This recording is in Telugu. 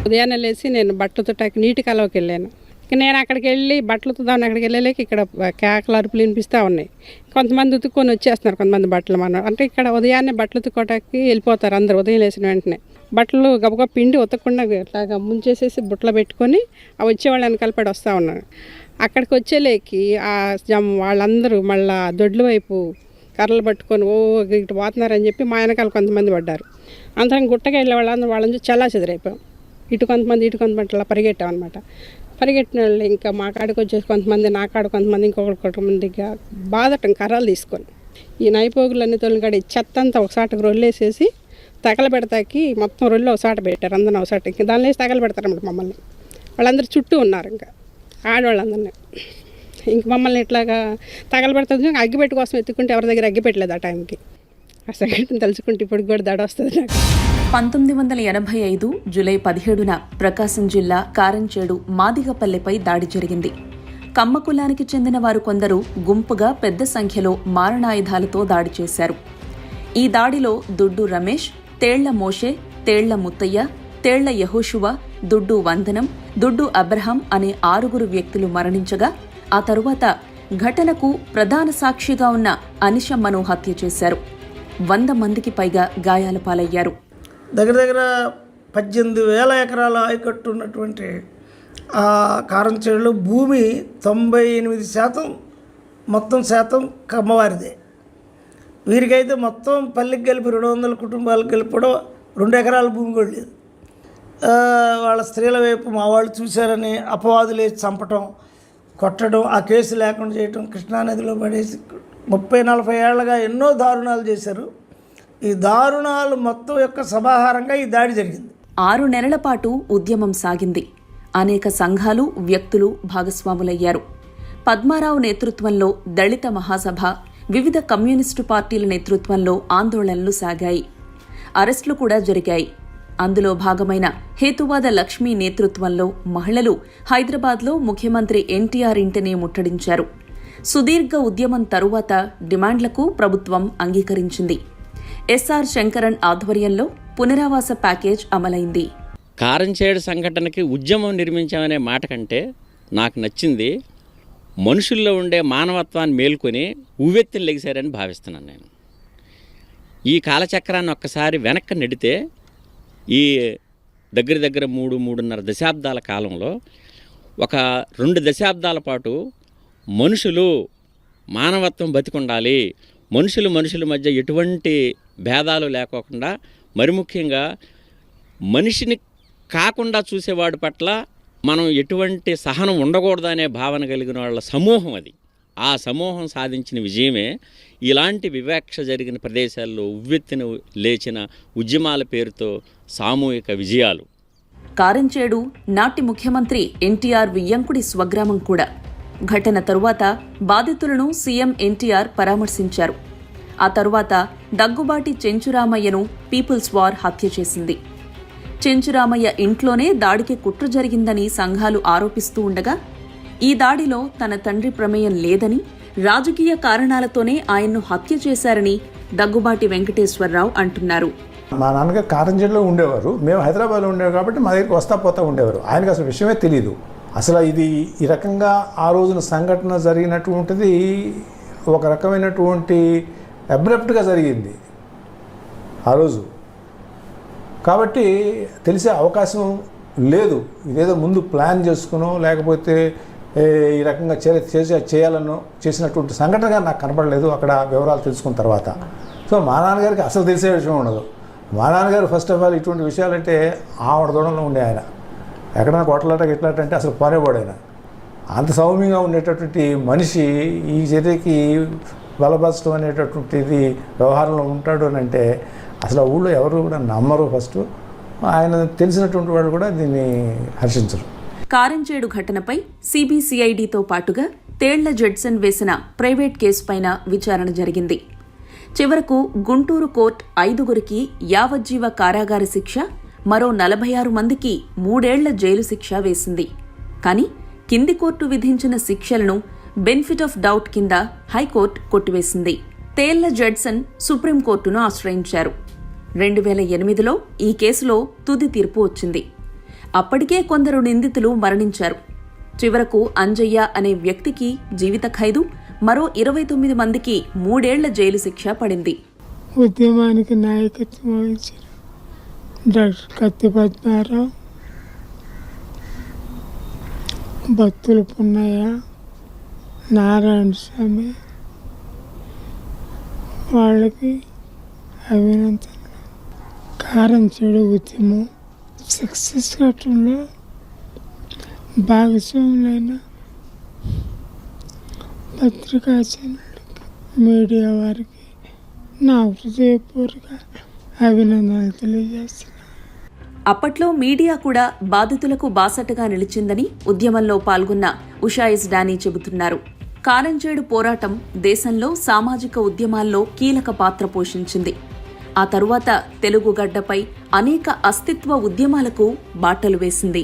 ఉదయాన్నే లేచి నేను బట్టలు తుట్టాకి నీటి కాలువకి వెళ్ళాను. నేను అక్కడికి వెళ్ళి బట్టలు తుద్దామని అక్కడికి వెళ్ళలేక ఇక్కడ కేకలు అరుపులు వినిపిస్తూ ఉన్నాయి. కొంతమంది ఉతుక్కొని వచ్చేస్తున్నారు, కొంతమంది బట్టలు అంటే ఇక్కడ ఉదయాన్నే బట్టలు ఉతుక్కోవటానికి వెళ్ళిపోతారు అందరు. ఉదయం లేచిన వెంటనే బట్టలు గబగబ పిండి ఉతకకుండా ఇట్లాగా ముంచేసేసి బుట్టలో పెట్టుకొని ఆ వచ్చేవాళ్ళు వెనకాలపడి వస్తూ ఉన్నారు. అక్కడికి వచ్చేలేకి వాళ్ళందరూ మళ్ళీ దొడ్ల వైపు కర్రలు పట్టుకొని ఇటు పోతున్నారని చెప్పి మా వెనకాల కొంతమంది పడ్డారు. అందరం గుట్టగా వెళ్ళే వాళ్ళని చల్లా చెదిరైపోయాం. ఇటు కొంతమంది అలా పరిగెట్టాం అనమాట. పరిగెట్టిన వాళ్ళు ఇంకా మా కాడికి వచ్చేసి కొంతమంది, నా కాడ కొంతమంది, కొంతమందిగా బాధటం కర్రలు తీసుకొని ఈ నైపోగులన్నీ తొలిగాడి చెత్త అంతా ఒకసాటకు రొల్లేసేసి తగలబెడతాకి మొత్తం రొల్లు ఒకసాట పెట్టారు. అందరిని ఒకసాట ఇంకా దానిలో వేసి తగలబెడతారన్నమాట మమ్మల్ని. వాళ్ళందరూ చుట్టూ ఉన్నారు, ఇంకా ఆడవాళ్ళందరినీ ఇంక మమ్మల్ని ఇట్లాగా తగలబెడుతుంది. అగ్గిపెట్టి కోసం ఎత్తుకుంటే ఎవరి దగ్గర అగ్గిపెట్టలేదు ఆ టైంకి. ఆ సంఘటన తలుచుకుంటే ఇప్పటికి కూడా దడ వస్తుంది నాకు. 1985 జూలై 17న ప్రకాశం జిల్లా కారంచేడు మాదిగపల్లెపై దాడి జరిగింది. కమ్మ కులానికి చెందిన వారు కొందరు గుంపుగా పెద్ద సంఖ్యలో మారణాయుధాలతో దాడి చేశారు. ఈ దాడిలో దుడ్డు రమేష్, తేళ్ల మోషే, తేళ్ల ముత్తయ్య, తేళ్ల యహోషువ, దుడ్డు వందనం, దుడ్డు అబ్రహం అనే 6 వ్యక్తులు మరణించగా ఆ తరువాత ఘటనకు ప్రధాన సాక్షిగా ఉన్న అనిషమ్మను హత్య చేశారు. 100 మందికి పైగా గాయాల పాలయ్యారు. దగ్గర 18,000 ఎకరాల ఆయకట్టు ఉన్నటువంటి ఆ కారంచేడులో భూమి 98% మొత్తం శాతం కమ్మవారిదే. వీరికైతే మొత్తం పల్లెకి కలిపి 200 కుటుంబాలకు కలిపి కూడా 2 ఎకరాల భూమి కూడా లేదు. వాళ్ళ స్త్రీల వైపు మా వాళ్ళు చూశారని అపవాదులేసి చంపటం, కొట్టడం, ఆ కేసు లేకుండా చేయటం, కృష్ణానదిలో పడేసి 30-40 ఏళ్లుగా ఎన్నో దారుణాలు చేశారు. ఈ దారుణాలు మొత్తం యొక్క సమాహారంగా ఈ దాడి జరిగింది. 6 నెలల పాటు ఉద్యమం సాగింది. అనేక సంఘాలు, వ్యక్తులు భాగస్వాములయ్యారు. పద్మారావు నేతృత్వంలో దళిత మహాసభ, వివిధ కమ్యూనిస్టు పార్టీల నేతృత్వంలో ఆందోళనలు సాగాయి. అరెస్టులు కూడా జరిగాయి. అందులో భాగమైన హేతువాద లక్ష్మీ నేతృత్వంలో మహిళలు హైదరాబాద్లో ముఖ్యమంత్రి ఎన్టీఆర్ ఇంటిని ముట్టడించారు. సుదీర్ఘ ఉద్యమం తరువాత డిమాండ్లకు ప్రభుత్వం అంగీకరించింది. ఎస్ఆర్ శంకరన్ ఆధ్వర్యంలో పునరావాస ప్యాకేజ్ అమలైంది. కారంచేడు సంఘటనకి ఉద్యమం నిర్మించామనే మాట కంటే నాకు నచ్చింది మనుషుల్లో ఉండే మానవత్వాన్ని మేల్కొని ఉవ్వెత్తుని లెగిశారని భావిస్తున్నాను నేను. ఈ కాలచక్రాన్ని ఒక్కసారి వెనక్కి నెడితే ఈ దగ్గర 3-3.5 దశాబ్దాల కాలంలో ఒక 2 దశాబ్దాల పాటు మనుషులు మానవత్వం బతికుండాలి, మనుషుల మధ్య ఎటువంటి భేదాలు లేకోకుండా, మరి ముఖ్యంగా మనిషిని కాకుండా చూసేవాడి పట్ల మనం ఎటువంటి సహనం ఉండకూడదనే భావన కలిగిన వాళ్ళ సమూహం అది. ఆ సమూహం సాధించిన విజయమే ఇలాంటి వివక్ష జరిగిన ప్రదేశాల్లో ఉవ్వెత్తున లేచిన ఉద్యమాల పేరుతో సామూహిక విజయాలు. కారంచేడు నాటి ముఖ్యమంత్రి ఎన్టీఆర్ వియ్యంకుడి స్వగ్రామం కూడా. ఘటన తరువాత బాధితులను సీఎం ఎన్టీఆర్ పరామర్శించారు. ఆ తరువాత దగ్గుబాటి చెంచురామయ్యను పీపుల్స్ వార్ హత్య చేసింది. చెంచురామయ్య ఇంట్లోనే దాడికి కుట్ర జరిగిందని సంఘాలు ఆరోపిస్తూ ఉండగా, ఈ దాడిలో తన తండ్రి ప్రమేయం లేదని, రాజకీయ కారణాలతోనే ఆయన్ను హత్య చేశారని దగ్గుబాటి వెంకటేశ్వరరావు అంటున్నారు. మా నాన్నగారు కారంచేడులో ఉండేవారు, మేము హైదరాబాద్లో ఉండేవారు కాబట్టి మా దగ్గరికి వస్తా పోతా ఉండేవారు. ఆయనకు అసలు విషయమే తెలియదు. అసలు ఇది ఈ రకంగా ఆ రోజున సంఘటన జరిగినటువంటిది ఒక రకమైనటువంటి అబ్రప్ట్గా జరిగింది ఆ రోజు. కాబట్టి తెలిసే అవకాశం లేదు. ఇదేదో ముందు ప్లాన్ చేసుకునో లేకపోతే ఈ రకంగా చేయాలనో చేసినటువంటి సంఘటనగా నాకు కనపడలేదు అక్కడ వివరాలు తెలుసుకున్న తర్వాత. సో మా నాన్నగారికి అసలు తెలిసే విషయం ఉండదు. మా నాన్నగారు ఫస్ట్ ఆఫ్ ఆల్ ఇటువంటి విషయాలంటే ఆవిడ దూడంలో ఉండే ఆయన. ఎక్కడైనా కొట్లాట గిట్లాట అంటే అసలు పోనేవాడు ఆయన. అంత సౌమ్యంగా ఉండేటటువంటి మనిషి ఈ చర్యకి బలపరచడం అనేటటువంటిది వ్యవహారంలో ఉంటాడు అని అంటే అసలు ఆ ఊళ్ళో ఎవరు కూడా నమ్మరు. ఫస్ట్ ఆయన తెలిసినటువంటి వాళ్ళు కూడా దీన్ని హర్షించరు. కారంచేడు ఘటనపై సిబిసిఐడితో పాటుగా తేళ్ల జడ్సన్ వేసిన ప్రైవేట్ కేసుపైన విచారణ జరిగింది. చివరకు గుంటూరు కోర్టు 5 యావజ్జీవ కారాగార శిక్ష, మరో 46 మందికి 3 ఏళ్ల జైలు శిక్ష వేసింది. కానీ కింది కోర్టు విధించిన శిక్షలను బెనిఫిట్ ఆఫ్ డౌట్ కింద హైకోర్టు కొట్టివేసింది. తేళ్ల జడ్సన్ సుప్రీంకోర్టును ఆశ్రయించారు. 2008లో ఈ కేసులో తుది తీర్పు వచ్చింది. అప్పటికే కొందరు నిందితులు మరణించారు. చివరకు అంజయ్య అనే వ్యక్తికి జీవిత ఖైదు, మరో 29 మందికి 3 ఏళ్ల జైలు శిక్ష పడింది. ఉద్యమానికి నాయకత్వం వహించిన డాక్టర్ కత్తి పద్మారావు, బత్తుల పున్నయ్య, నారాయణ స్వామి వాళ్ళకి అభినందనలు. కారంచేడు ఉద్యమం సక్సెస్ ఘట్టంలో భాగస్వాములైన పత్రికా ఛానళ్ళకి, మీడియా వారికి నా హృదయపూర్వక అభినందనలు తెలియజేస్తున్నాను. అప్పట్లో మీడియా కూడా బాధితులకు బాసటగా నిలిచిందని ఉద్యమంలో పాల్గొన్న ఉషాయిస్ డానీ చెబుతున్నారు. కారంచేడు పోరాటం దేశంలో సామాజిక ఉద్యమాల్లో కీలక పాత్ర పోషించింది. ఆ తరువాత తెలుగు గడ్డపై అనేక అస్తిత్వ ఉద్యమాలకు బాటలు వేసింది.